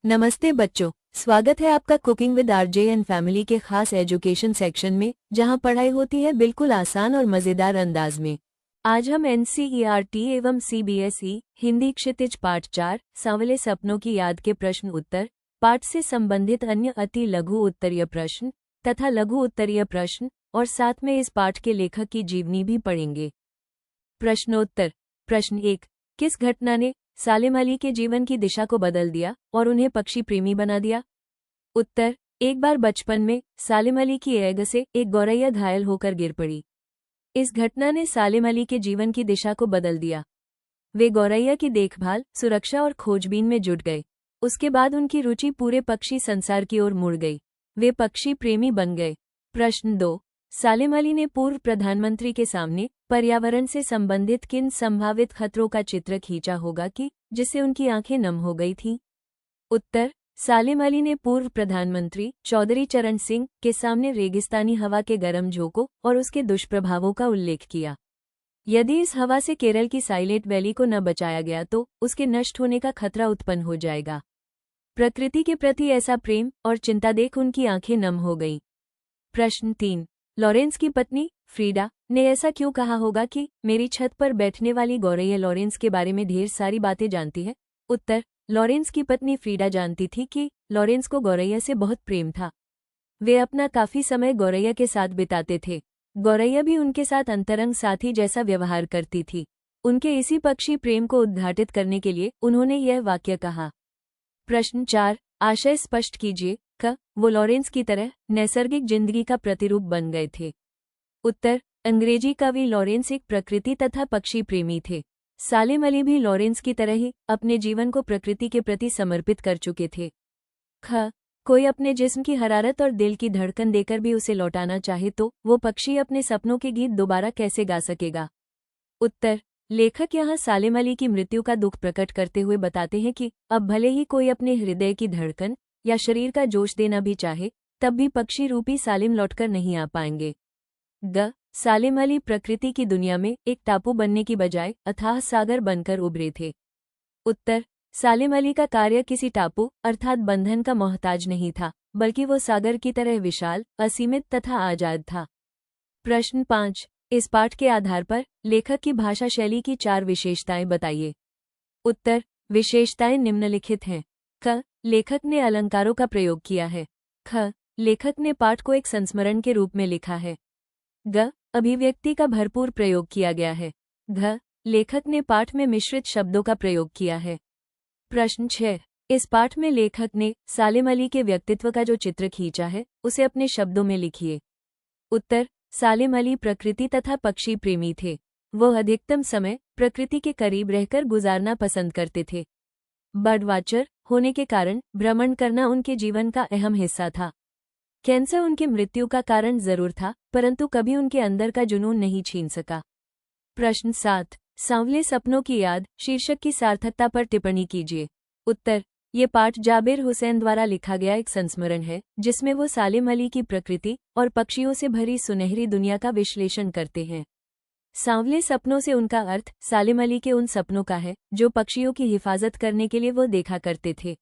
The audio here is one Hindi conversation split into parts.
नमस्ते बच्चों, स्वागत है आपका cooking with RJ and family के खास एजुकेशन सेक्शन में, जहां पढ़ाई होती है बिल्कुल आसान और मजेदार अंदाज में। आज हम एनसीईआरटी एवं सीबीएसई हिंदी क्षितिज पाठ 4 सांवले सपनों की याद के प्रश्न उत्तर पाठ से संबंधित अन्य अति लघु उत्तरीय प्रश्न तथा लघु उत्तरीय प्रश्न और साथ में इस पाठ के लेखक की जीवनी भी पढ़ेंगे। प्रश्नोत्तर। प्रश्न 1। किस घटना ने सालिम अली के जीवन की दिशा को बदल दिया और उन्हें पक्षी प्रेमी बना दिया? उत्तर। एक बार बचपन में सालिम अली की एग से एक गौरैया घायल होकर गिर पड़ी। इस घटना ने सालिम अली के जीवन की दिशा को बदल दिया। वे गौरैया की देखभाल, सुरक्षा और खोजबीन में जुट गए। उसके बाद उनकी रुचि पूरे पक्षी संसार की ओर मुड़ गई। वे पक्षी प्रेमी बन गए। प्रश्न 2। सालिम अली ने पूर्व प्रधानमंत्री के सामने पर्यावरण से संबंधित किन संभावित खतरों का चित्र खींचा होगा कि जिससे उनकी आंखें नम हो गई थीं? उत्तर। सालिम अली ने पूर्व प्रधानमंत्री चौधरी चरण सिंह के सामने रेगिस्तानी हवा के गर्म झोंकों और उसके दुष्प्रभावों का उल्लेख किया। यदि इस हवा से केरल की साइलेंट वैली को न बचाया गया तो उसके नष्ट होने का खतरा उत्पन्न हो जाएगा। प्रकृति के प्रति ऐसा प्रेम और चिंता देख उनकी आंखें नम हो गईं। प्रश्न 3। लॉरेंस की पत्नी फ्रीडा ने ऐसा क्यों कहा होगा कि मेरी छत पर बैठने वाली गौरैया लॉरेंस के बारे में ढेर सारी बातें जानती है? उत्तर। लॉरेंस की पत्नी फ्रीडा जानती थी कि लॉरेंस को गौरैया से बहुत प्रेम था। वे अपना काफी समय गौरैया के साथ बिताते थे। गौरैया भी उनके साथ अंतरंग साथी जैसा व्यवहार करती थी। उनके इसी पक्षी प्रेम को उद्घाटित करने के लिए उन्होंने यह वाक्य कहा। प्रश्न 4। आशय स्पष्ट कीजिए क वो लॉरेंस की तरह नैसर्गिक जिंदगी का प्रतिरूप बन गए थे। उत्तर। अंग्रेजी कवि लॉरेंस एक प्रकृति तथा पक्षी प्रेमी थे। सालिम अली भी लॉरेंस की तरह ही अपने जीवन को प्रकृति के प्रति समर्पित कर चुके थे। ख कोई अपने जिस्म की हरारत और दिल की धड़कन देकर भी उसे लौटाना चाहे तो वो पक्षी अपने सपनों के गीत दोबारा कैसे गा सकेगा? उत्तर। लेखक यहाँ सालिम अली की मृत्यु का दुख प्रकट करते हुए बताते हैं कि अब भले ही कोई अपने हृदय की धड़कन या शरीर का जोश देना भी चाहे, तब भी पक्षी रूपी सालिम लौटकर नहीं आ पाएंगे। ग सालिम अली प्रकृति की दुनिया में एक टापू बनने की बजाय अथाह सागर बनकर उभरे थे। उत्तर। सालिम अली का कार्य किसी टापू अर्थात बंधन का मोहताज नहीं था, बल्कि वो सागर की तरह विशाल, असीमित तथा आजाद था। प्रश्न 5। इस पाठ के आधार पर लेखक की भाषा शैली की 4 विशेषताएं बताइए। उत्तर। विशेषताएं निम्नलिखित हैं। क लेखक ने अलंकारों का प्रयोग किया है। ख लेखक ने पाठ को एक संस्मरण के रूप में लिखा है। ग अभिव्यक्ति का भरपूर प्रयोग किया गया है। घ लेखक ने पाठ में मिश्रित शब्दों का प्रयोग किया है। प्रश्न 6। इस पाठ में लेखक ने सालिम अली के व्यक्तित्व का जो चित्र खींचा है उसे अपने शब्दों में लिखिए। उत्तर। सालिम अली प्रकृति तथा पक्षी प्रेमी थे। वो अधिकतम समय प्रकृति के करीब रहकर गुजारना पसंद करते थे। बर्ड वॉचर होने के कारण भ्रमण करना उनके जीवन का अहम हिस्सा था। कैंसर उनकी मृत्यु का कारण जरूर था, परंतु कभी उनके अंदर का जुनून नहीं छीन सका। प्रश्न 7। सांवले सपनों की याद शीर्षक की सार्थकता पर टिप्पणी कीजिए। उत्तर। ये पाठ जाबिर हुसैन द्वारा लिखा गया एक संस्मरण है, जिसमें वो सालिम अली की प्रकृति और पक्षियों से भरी सुनहरी दुनिया का विश्लेषण करते हैं। सांवले सपनों से उनका अर्थ सालिम अली के उन सपनों का है जो पक्षियों की हिफाजत करने के लिए वो देखा करते थे।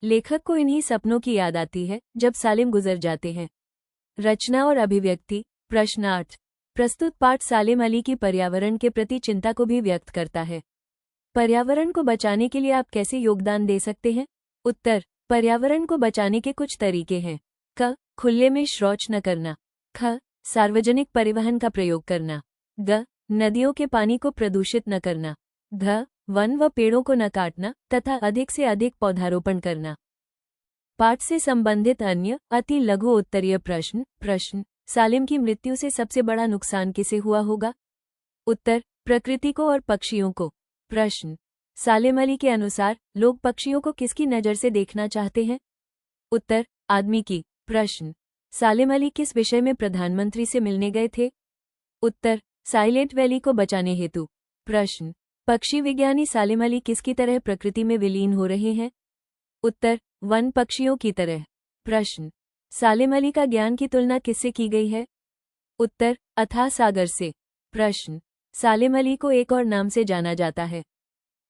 लेखक को इन्हीं सपनों की याद आती है जब सालिम गुजर जाते हैं। रचना और अभिव्यक्ति। प्रश्न 8। प्रस्तुत पाठ सालिम अली की पर्यावरण के प्रति चिंता को भी व्यक्त करता है। पर्यावरण को बचाने के लिए आप कैसे योगदान दे सकते हैं? उत्तर। पर्यावरण को बचाने के कुछ तरीके हैं। क खुले में शौच न करना। ख सार्वजनिक परिवहन का प्रयोग करना। ग नदियों के पानी को प्रदूषित न करना। घ वन व पेड़ों को न काटना तथा अधिक से अधिक पौधारोपण करना। पाठ से संबंधित अन्य अति लघु उत्तरीय प्रश्न। प्रश्न। सालिम की मृत्यु से सबसे बड़ा नुकसान किसे हुआ होगा? उत्तर। प्रकृति को और पक्षियों को। प्रश्न। सालिम अली के अनुसार लोग पक्षियों को किसकी नज़र से देखना चाहते हैं? उत्तर। आदमी की। प्रश्न। सालिम अली किस विषय में प्रधानमंत्री से मिलने गए थे? उत्तर। साइलेंट वैली को बचाने हेतु। प्रश्न। पक्षी विज्ञानी सालिम अली किसकी तरह प्रकृति में विलीन हो रहे हैं? उत्तर। वन पक्षियों की तरह। प्रश्न। सालिम अली का ज्ञान की तुलना किससे की गई है? उत्तर। अथाह सागर से। प्रश्न। सालिम अली को एक और नाम से जाना जाता है।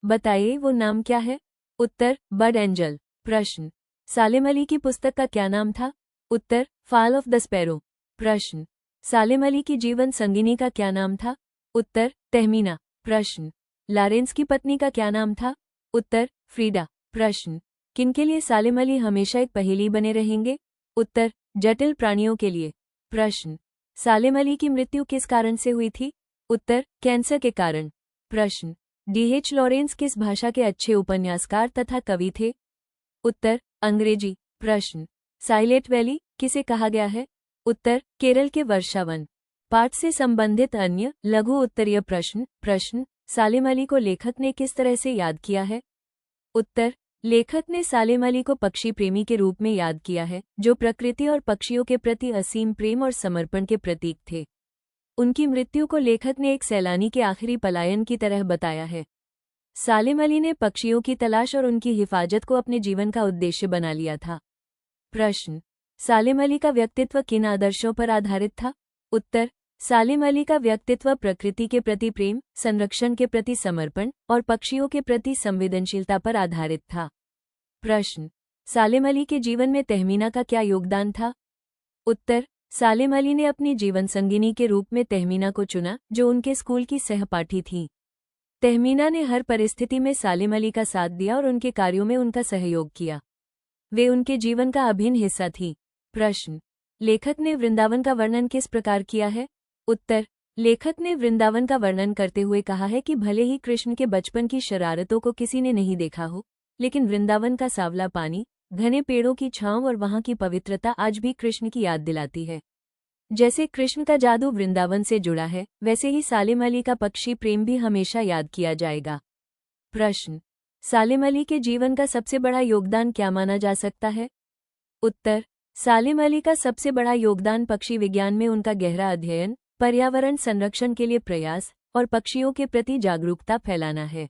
बताइए वो नाम क्या है? उत्तर। Bird angel. प्रश्न, सालेम अली की पुस्तक का क्या नाम था? उत्तर, फॉल ऑफ द स्पैरो। प्रश्न, सालेम अली की जीवन संगिनी का क्या नाम था? उत्तर, तहमीना। प्रश्न, लॉरेंस की पत्नी का क्या नाम था? उत्तर, फ्रीडा। प्रश्न, किनके लिए सालेम अली हमेशा एक पहेली बने रहेंगे? उत्तर, जटिल प्राणियों के लिए। प्रश्न, सालेम अली की मृत्यु किस कारण से हुई थी? उत्तर, कैंसर के कारण। प्रश्न, डीएच लॉरेंस किस भाषा के अच्छे उपन्यासकार तथा कवि थे? उत्तर, अंग्रेजी। प्रश्न, साइलेंट वैली किसे कहा गया है? उत्तर, केरल के वर्षावन। पाठ से संबंधित अन्य लघु उत्तरीय प्रश्न, सालेम अली को लेखक ने किस तरह से याद किया है? उत्तर, लेखक ने सालेम अली को पक्षी प्रेमी के रूप में याद किया है, जो प्रकृति और पक्षियों के प्रति असीम प्रेम और समर्पण के प्रतीक थे। उनकी मृत्यु को लेखक ने एक सैलानी के आखिरी पलायन की तरह बताया है। सालेम अली ने पक्षियों की तलाश और उनकी हिफाजत को अपने जीवन का उद्देश्य बना लिया था। प्रश्न, सालेम अली का व्यक्तित्व किन आदर्शों पर आधारित था? उत्तर, सालेम अली का व्यक्तित्व प्रकृति के प्रति प्रेम, संरक्षण के प्रति समर्पण और पक्षियों के प्रति संवेदनशीलता पर आधारित था। प्रश्न, सालेम अली के जीवन में तहमीना का क्या योगदान था? उत्तर, सालेम अली ने अपनी जीवन संगिनी के रूप में तहमीना को चुना, जो उनके स्कूल की सहपाठी थी। तहमीना ने हर परिस्थिति में सालेम अली का साथ दिया और उनके कार्यों में उनका सहयोग किया। वे उनके जीवन का अभिन्न हिस्सा थी। प्रश्न, लेखक ने वृंदावन का वर्णन किस प्रकार किया है? उत्तर, लेखक ने वृंदावन का वर्णन करते हुए कहा है कि भले ही कृष्ण के बचपन की शरारतों को किसी ने नहीं देखा हो, लेकिन वृंदावन का सांवला पानी, घने पेड़ों की छांव और वहां की पवित्रता आज भी कृष्ण की याद दिलाती है। जैसे कृष्ण का जादू वृंदावन से जुड़ा है, वैसे ही सालेम अली का पक्षी प्रेम भी हमेशा याद किया जाएगा। प्रश्न, सालेम अली के जीवन का सबसे बड़ा योगदान क्या माना जा सकता है? उत्तर, सालेम अली का सबसे बड़ा योगदान पक्षी विज्ञान में उनका गहरा अध्ययन, पर्यावरण संरक्षण के लिए प्रयास और पक्षियों के प्रति जागरूकता फैलाना है।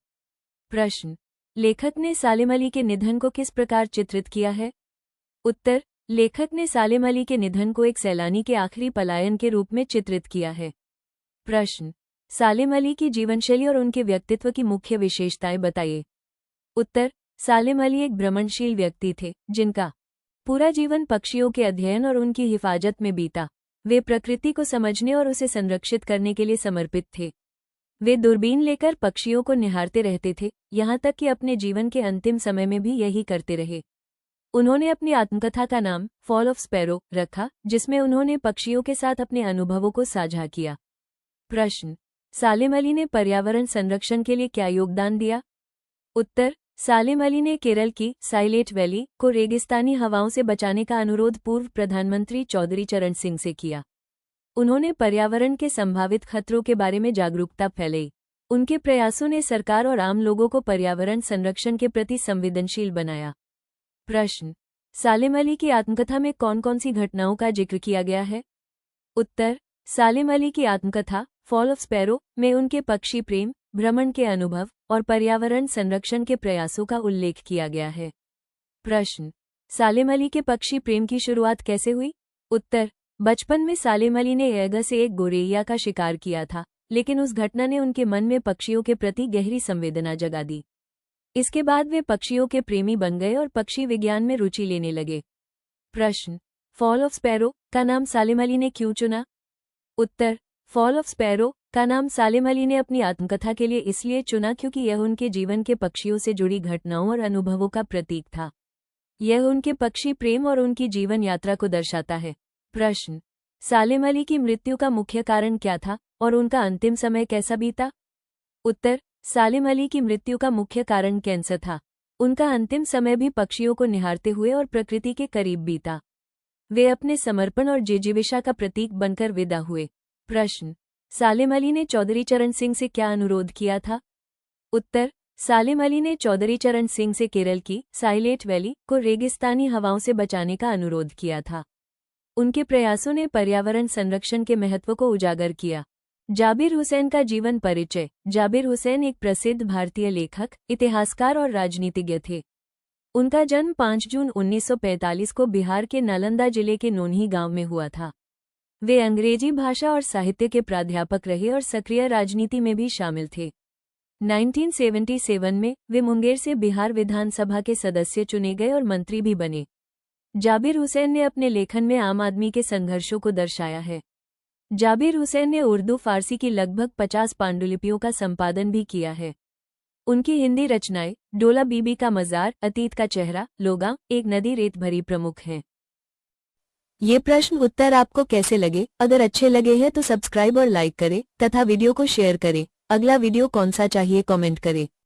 प्रश्न, लेखक ने सालेम अली के निधन को किस प्रकार चित्रित किया है? उत्तर, लेखक ने सालेम अली के निधन को एक सैलानी के आखिरी पलायन के रूप में चित्रित किया है। प्रश्न, सालेम अली की जीवनशैली और उनके व्यक्तित्व की मुख्य विशेषताएं बताइए। उत्तर, सालेम अली एक भ्रमणशील व्यक्ति थे, जिनका पूरा जीवन पक्षियों के अध्ययन और उनकी हिफाजत में बीता। वे प्रकृति को समझने और उसे संरक्षित करने के लिए समर्पित थे। वे दूरबीन लेकर पक्षियों को निहारते रहते थे, यहाँ तक कि अपने जीवन के अंतिम समय में भी यही करते रहे। उन्होंने अपनी आत्मकथा का नाम फॉल ऑफ स्पैरो रखा, जिसमें उन्होंने पक्षियों के साथ अपने अनुभवों को साझा किया। प्रश्न, सालेम अली ने पर्यावरण संरक्षण के लिए क्या योगदान दिया? उत्तर, सालेम अली ने केरल की साइलेंट वैली को रेगिस्तानी हवाओं से बचाने का अनुरोध पूर्व प्रधानमंत्री चौधरी चरण सिंह से किया। उन्होंने पर्यावरण के संभावित खतरों के बारे में जागरूकता फैलाई। उनके प्रयासों ने सरकार और आम लोगों को पर्यावरण संरक्षण के प्रति संवेदनशील बनाया। प्रश्न, सालेम अली की आत्मकथा में कौन कौन सी घटनाओं का जिक्र किया गया है? उत्तर, सालेम अली की आत्मकथा फॉल ऑफ स्पैरो में उनके पक्षी प्रेम, भ्रमण के अनुभव और पर्यावरण संरक्षण के प्रयासों का उल्लेख किया गया है। प्रश्न, सालेम अली के पक्षी प्रेम की शुरुआत कैसे हुई? उत्तर, बचपन में सालेम अली ने एगा से एक गोरैया का शिकार किया था, लेकिन उस घटना ने उनके मन में पक्षियों के प्रति गहरी संवेदना जगा दी। इसके बाद वे पक्षियों के प्रेमी बन गए और पक्षी विज्ञान में रुचि लेने लगे। प्रश्न, फॉल ऑफ स्पैरो का नाम सालेम अली ने क्यों चुना? उत्तर, फॉल ऑफ स्पैरो का नाम सालेम अली ने अपनी आत्मकथा के लिए इसलिए चुना क्योंकि यह उनके जीवन के पक्षियों से जुड़ी घटनाओं और अनुभवों का प्रतीक था। यह उनके पक्षी प्रेम और उनकी जीवन यात्रा को दर्शाता है। प्रश्न, सालेम अली की मृत्यु का मुख्य कारण क्या था और उनका अंतिम समय कैसा बीता? उत्तर, सालेम अली की मृत्यु का मुख्य कारण कैंसर था। उनका अंतिम समय भी पक्षियों को निहारते हुए और प्रकृति के करीब बीता। वे अपने समर्पण और जिजीविषा का प्रतीक बनकर विदा हुए। प्रश्न, सालेम अली ने चौधरी चरण सिंह से क्या अनुरोध किया था? उत्तर, सालेम अली ने चौधरी चरण सिंह से केरल की साइलेंट वैली को रेगिस्तानी हवाओं से बचाने का अनुरोध किया था। उनके प्रयासों ने पर्यावरण संरक्षण के महत्व को उजागर किया। जाबिर हुसैन का जीवन परिचय। जाबिर हुसैन एक प्रसिद्ध भारतीय लेखक, इतिहासकार और राजनीतिज्ञ थे। उनका जन्म 5 जून 1945 को बिहार के नालंदा जिले के नोन्ही गांव में हुआ था। वे अंग्रेजी भाषा और साहित्य के प्राध्यापक रहे और सक्रिय राजनीति में भी शामिल थे। 1977 में वे मुंगेर से बिहार विधानसभा के सदस्य चुने गए और मंत्री भी बने। जाबिर हुसैन ने अपने लेखन में आम आदमी के संघर्षों को दर्शाया है। जाबिर हुसैन ने उर्दू फारसी की लगभग 50 पांडुलिपियों का संपादन भी किया है। उनकी हिंदी रचनाएं डोला बीबी का मजार, अतीत का चेहरा, लोगा, एक नदी रेत भरी प्रमुख हैं। ये प्रश्न उत्तर आपको कैसे लगे? अगर अच्छे लगे हैं तो सब्सक्राइब और लाइक करें तथा वीडियो को शेयर करें। अगला वीडियो कौन सा चाहिए कमेंट करें।